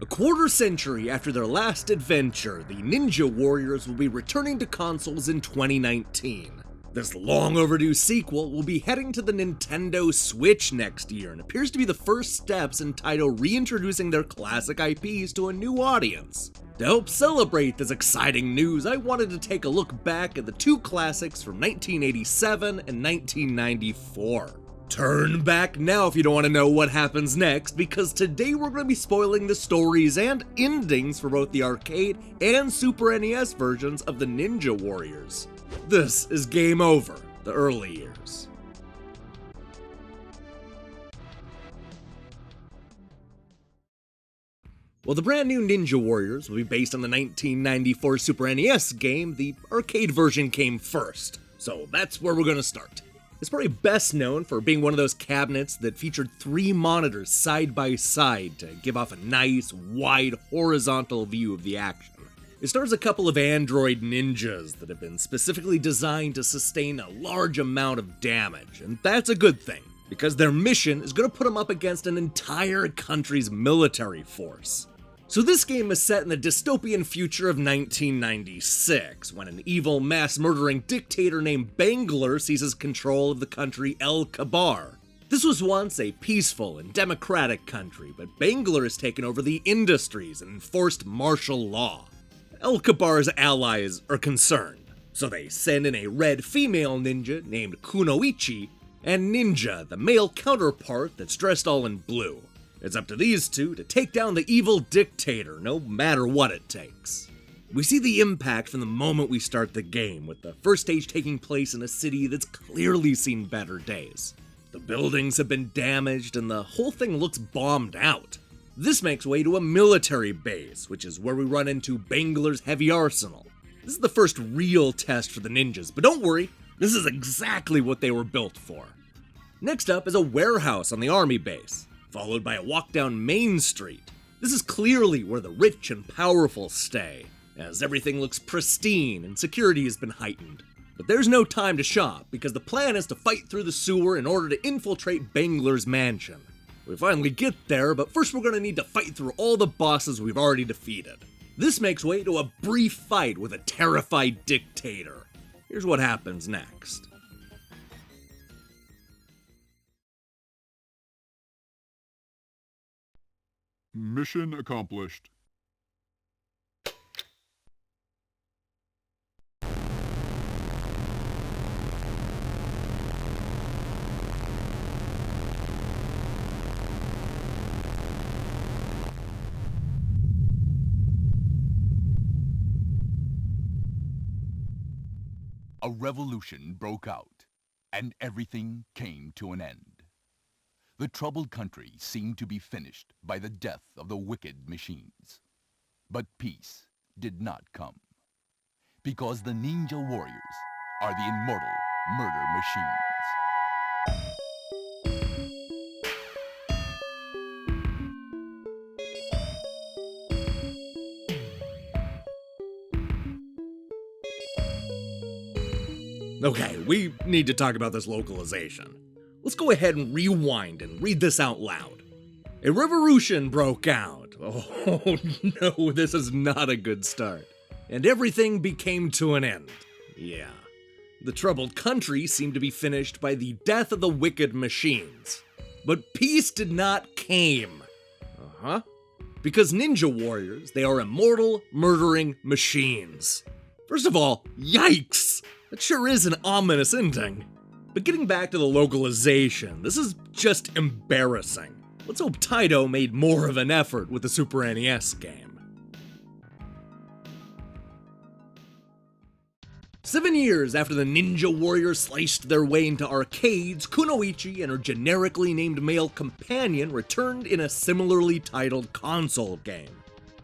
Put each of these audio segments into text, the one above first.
A quarter century after their last adventure, the Ninja Warriors will be returning to consoles in 2019. This long-overdue sequel will be heading to the Nintendo Switch next year and appears to be the first steps in Taito reintroducing their classic IPs to a new audience. To help celebrate this exciting news, I wanted to take a look back at the two classics from 1987 and 1994. Turn back now if you don't want to know what happens next, because today we're going to be spoiling the stories and endings for both the arcade and Super NES versions of the Ninja Warriors. This is Game Over, the early years. While the brand new Ninja Warriors will be based on the 1994 Super NES game, the arcade version came first, so that's where we're going to start. It's probably best known for being one of those cabinets that featured 3 monitors side by side to give off a nice, wide, horizontal view of the action. It stars a couple of android ninjas that have been specifically designed to sustain a large amount of damage, and that's a good thing, because their mission is going to put them up against an entire country's military force. So this game is set in the dystopian future of 1996, when an evil mass-murdering dictator named Bangler seizes control of the country El Kabar. This was once a peaceful and democratic country, but Bangler has taken over the industries and enforced martial law. El Kabar's allies are concerned, so they send in a red female ninja named Kunoichi, and Ninja, the male counterpart that's dressed all in blue. It's up to these two to take down the evil dictator, no matter what it takes. We see the impact from the moment we start the game, with the first stage taking place in a city that's clearly seen better days. The buildings have been damaged and the whole thing looks bombed out. This makes way to a military base, which is where we run into Bangler's heavy arsenal. This is the first real test for the ninjas, but don't worry, this is exactly what they were built for. Next up is a warehouse on the army base, followed by a walk down Main Street. This is clearly where the rich and powerful stay, as everything looks pristine and security has been heightened. But there's no time to shop, because the plan is to fight through the sewer in order to infiltrate Bangler's mansion. We finally get there, but first we're going to need to fight through all the bosses we've already defeated. This makes way to a brief fight with a terrified dictator. Here's what happens next. Mission accomplished. A revolution broke out, and everything came to an end. The troubled country seemed to be finished by the death of the wicked machines. But peace did not come, because the Ninja Warriors are the immortal murder machines. Okay, we need to talk about this localization. Let's go ahead and rewind and read this out loud. A revolution broke out. Oh no, this is not a good start. And everything became to an end. Yeah. The troubled country seemed to be finished by the death of the wicked machines. But peace did not came. Because Ninja Warriors, they are immortal, murdering machines. First of all, yikes! That sure is an ominous ending. But getting back to the localization, this is just embarrassing. Let's hope Taito made more of an effort with the Super NES game. 7 years after the Ninja Warriors sliced their way into arcades, Kunoichi and her generically named male companion returned in a similarly titled console game.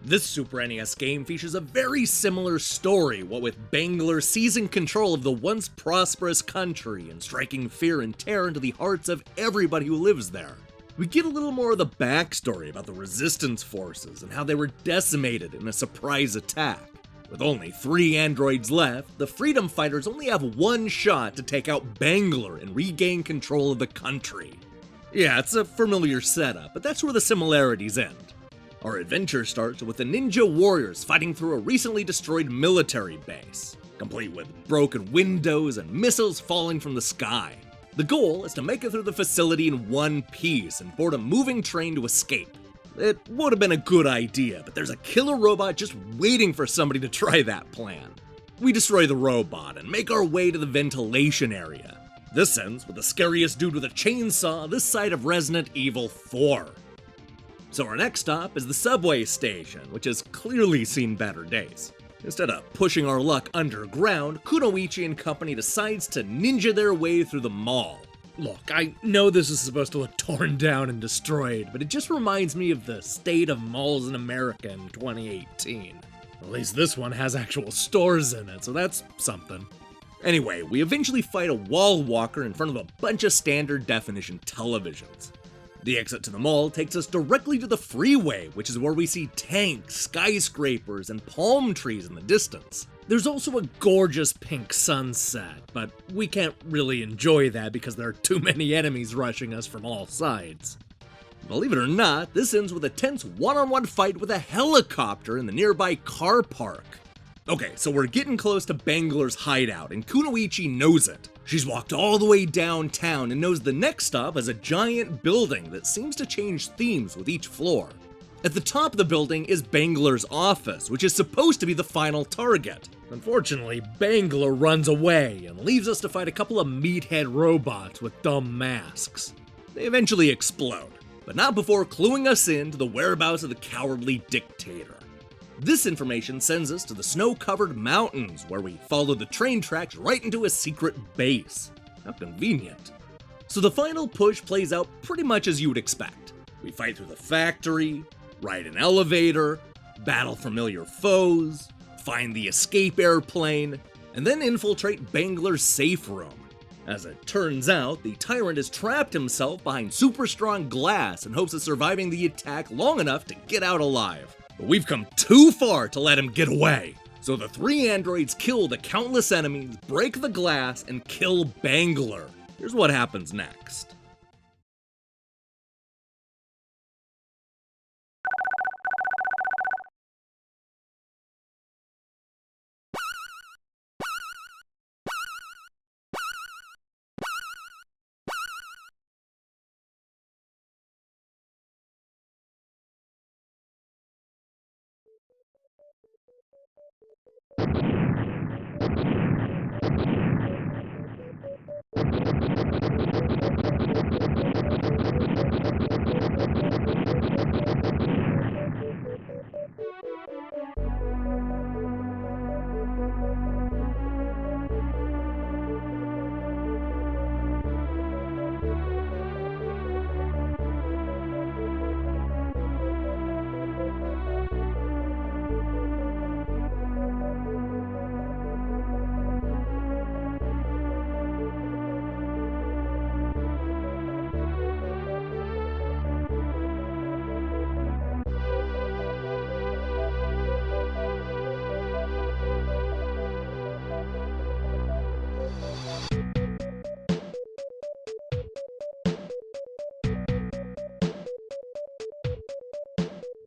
This Super NES game features a very similar story, what with Bangler seizing control of the once prosperous country and striking fear and terror into the hearts of everybody who lives there. We get a little more of the backstory about the resistance forces and how they were decimated in a surprise attack. With only 3 androids left, the freedom fighters only have one shot to take out Bangler and regain control of the country. Yeah, it's a familiar setup, but that's where the similarities end. Our adventure starts with the ninja warriors fighting through a recently destroyed military base, complete with broken windows and missiles falling from the sky. The goal is to make it through the facility in one piece and board a moving train to escape. It would have been a good idea, but there's a killer robot just waiting for somebody to try that plan. We destroy the robot and make our way to the ventilation area. This ends with the scariest dude with a chainsaw this side of Resident Evil 4. So our next stop is the subway station, which has clearly seen better days. Instead of pushing our luck underground, Kunoichi and company decides to ninja their way through the mall. Look, I know this is supposed to look torn down and destroyed, but it just reminds me of the state of malls in America in 2018. At least this one has actual stores in it, so that's something. Anyway, we eventually fight a wall walker in front of a bunch of standard definition televisions. The exit to the mall takes us directly to the freeway, which is where we see tanks, skyscrapers, and palm trees in the distance. There's also a gorgeous pink sunset, but we can't really enjoy that because there are too many enemies rushing us from all sides. Believe it or not, this ends with a tense one-on-one fight with a helicopter in the nearby car park. Okay, so we're getting close to Bangler's hideout, and Kunoichi knows it. She's walked all the way downtown and knows the next stop is a giant building that seems to change themes with each floor. At the top of the building is Bangler's office, which is supposed to be the final target. Unfortunately, Bangler runs away and leaves us to fight a couple of meathead robots with dumb masks. They eventually explode, but not before cluing us in to the whereabouts of the cowardly dictator. This information sends us to the snow-covered mountains, where we follow the train tracks right into a secret base. How convenient. So the final push plays out pretty much as you would expect. We fight through the factory, ride an elevator, battle familiar foes, find the escape airplane, and then infiltrate Bangler's safe room. As it turns out, the tyrant has trapped himself behind super strong glass in hopes of surviving the attack long enough to get out alive. But we've come too far to let him get away. So the three androids kill the countless enemies, break the glass, and kill Bangler. Here's what happens next.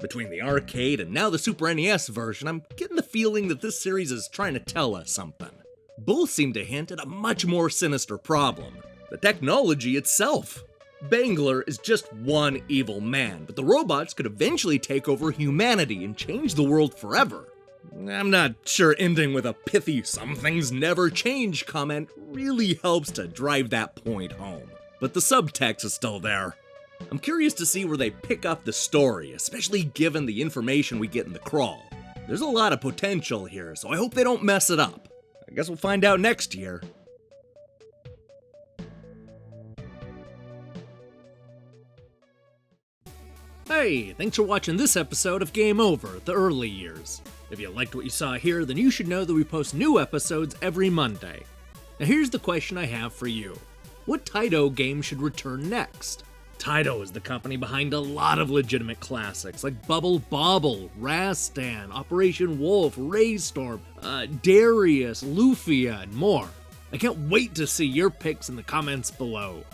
Between the arcade and now the Super NES version, I'm getting the feeling that this series is trying to tell us something. Both seem to hint at a much more sinister problem: the technology itself. Bangler is just one evil man, but the robots could eventually take over humanity and change the world forever. I'm not sure ending with a pithy "some things never change" comment really helps to drive that point home, but the subtext is still there. I'm curious to see where they pick up the story, especially given the information we get in the crawl. There's a lot of potential here, so I hope they don't mess it up. I guess we'll find out next year. Hey, thanks for watching this episode of Game Over, The Early Years. If you liked what you saw here, then you should know that we post new episodes every Monday. Now here's the question I have for you. What Taito game should return next? Taito is the company behind a lot of legitimate classics like Bubble Bobble, Rastan, Operation Wolf, Raystorm, Darius, Lufia, and more. I can't wait to see your picks in the comments below.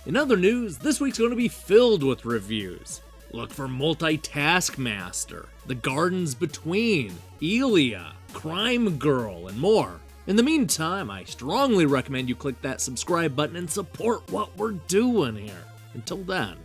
In other news, this week's going to be filled with reviews. Look for Multitask Master, The Gardens Between, Elia, Crime Girl, and more. In the meantime, I strongly recommend you click that subscribe button and support what we're doing here. Until then,